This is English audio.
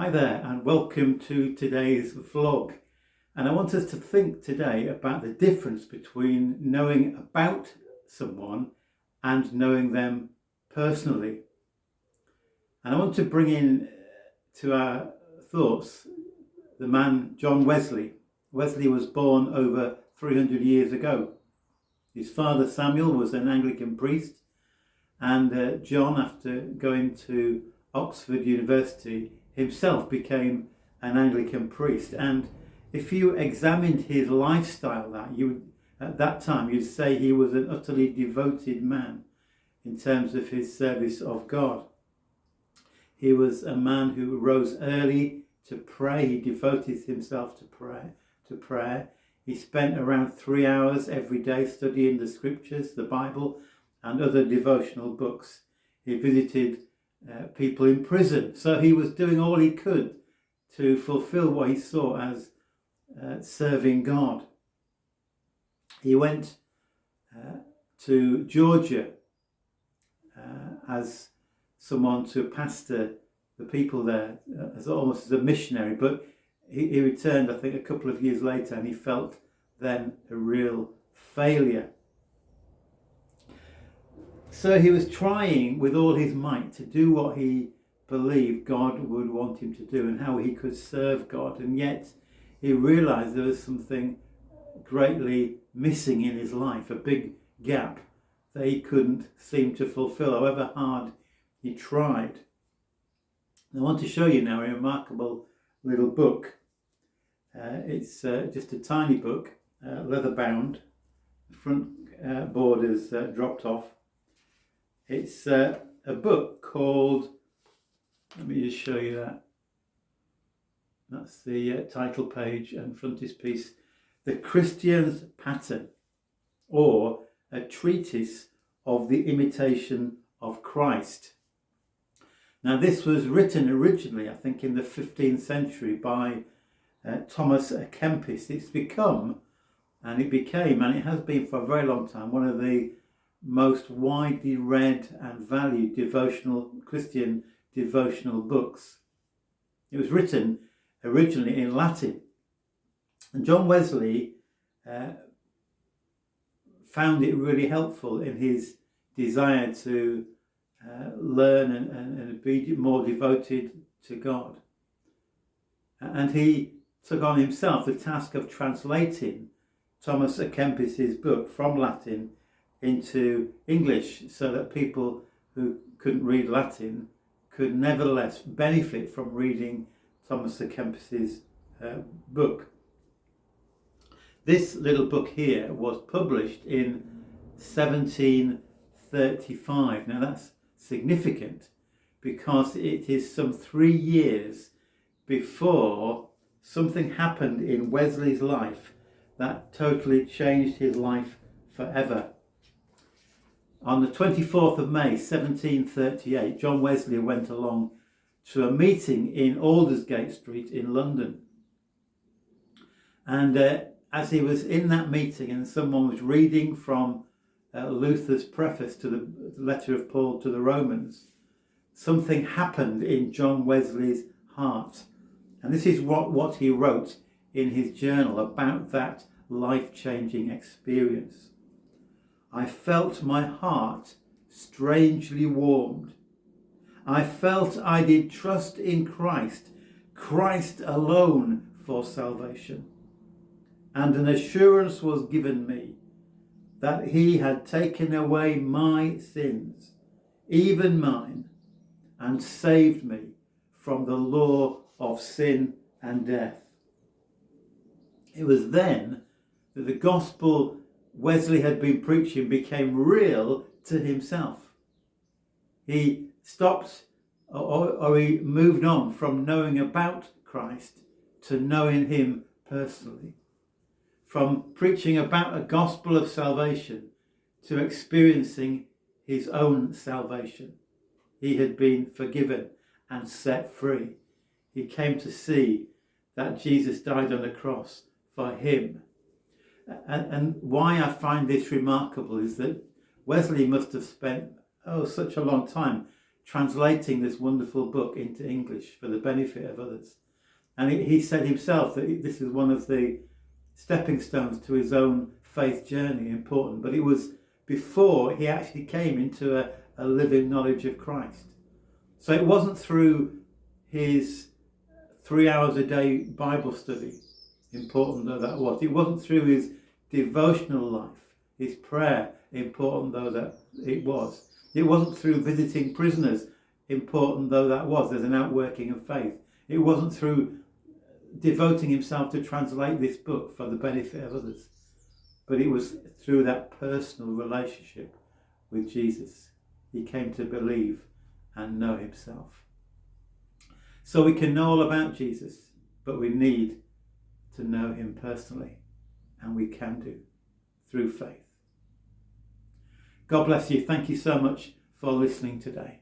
Hi there and welcome to today's vlog. And I want us to think today about the difference between knowing about someone and knowing them personally. And I want to bring in to our thoughts the man John Wesley. Wesley was born over 300 years ago. His father Samuel was an Anglican priest, and John, after going to Oxford University, himself became an Anglican priest. And if you examined his lifestyle at that time, you'd say he was an utterly devoted man in terms of his service of God. He was a man who rose early to pray. He devoted himself to prayer. He spent around 3 hours every day studying the scriptures, the Bible, and other devotional books. He visited people in prison. So he was doing all he could to fulfill what he saw as serving God. He went to Georgia as someone to pastor the people there, as almost as a missionary, but he returned, I think, a couple of years later, and he felt then a real failure. So he was trying with all his might to do what he believed God would want him to do and how he could serve God. And yet he realized there was something greatly missing in his life, a big gap that he couldn't seem to fulfill, however hard he tried. And I want to show you now a remarkable little book. It's just a tiny book, leather bound. The front borders dropped off. It's a book called, let me just show you that. That's the title page and frontispiece. The Christian's Pattern, or a treatise of the imitation of Christ. Now, this was written originally, I think, in the 15th century by Thomas à Kempis. It's become, and it has been for a very long time, one of the most widely read and valued Christian devotional books. It was written originally in Latin, and John Wesley found it really helpful in his desire to learn and be more devoted to God. And he took on himself the task of translating Thomas à Kempis's book from Latin into English, so that people who couldn't read Latin could nevertheless benefit from reading Thomas à Kempis's book. This little book here was published in 1735. Now that's significant because it is some 3 years before something happened in Wesley's life that totally changed his life forever. On the 24th of May 1738, John Wesley went along to a meeting in Aldersgate Street in London. And as he was in that meeting and someone was reading from Luther's preface to the letter of Paul to the Romans, something happened in John Wesley's heart. And this is what he wrote in his journal about that life-changing experience. I felt my heart strangely warmed. I felt I did trust in Christ, Christ alone for salvation. And an assurance was given me that he had taken away my sins, even mine, and saved me from the law of sin and death. It was then that the gospel Wesley had been preaching became real to himself. He stopped or he moved on from knowing about Christ to knowing him personally. From preaching about a gospel of salvation to experiencing his own salvation. He had been forgiven and set free. He came to see that Jesus died on the cross for him. And why I find this remarkable is that Wesley must have spent such a long time translating this wonderful book into English for the benefit of others. And he said himself that this is one of the stepping stones to his own faith journey, important. But it was before he actually came into a living knowledge of Christ. So it wasn't through his 3 hours a day Bible study, important though that was. It wasn't through his devotional life, his prayer, important though that it was. It wasn't through visiting prisoners, important though that was. There's an outworking of faith. It wasn't through devoting himself to translate this book for the benefit of others. But it was through that personal relationship with Jesus. He came to believe and know himself. So we can know all about Jesus, but we need to know him personally. And we can do through faith. God bless you. Thank you so much for listening today.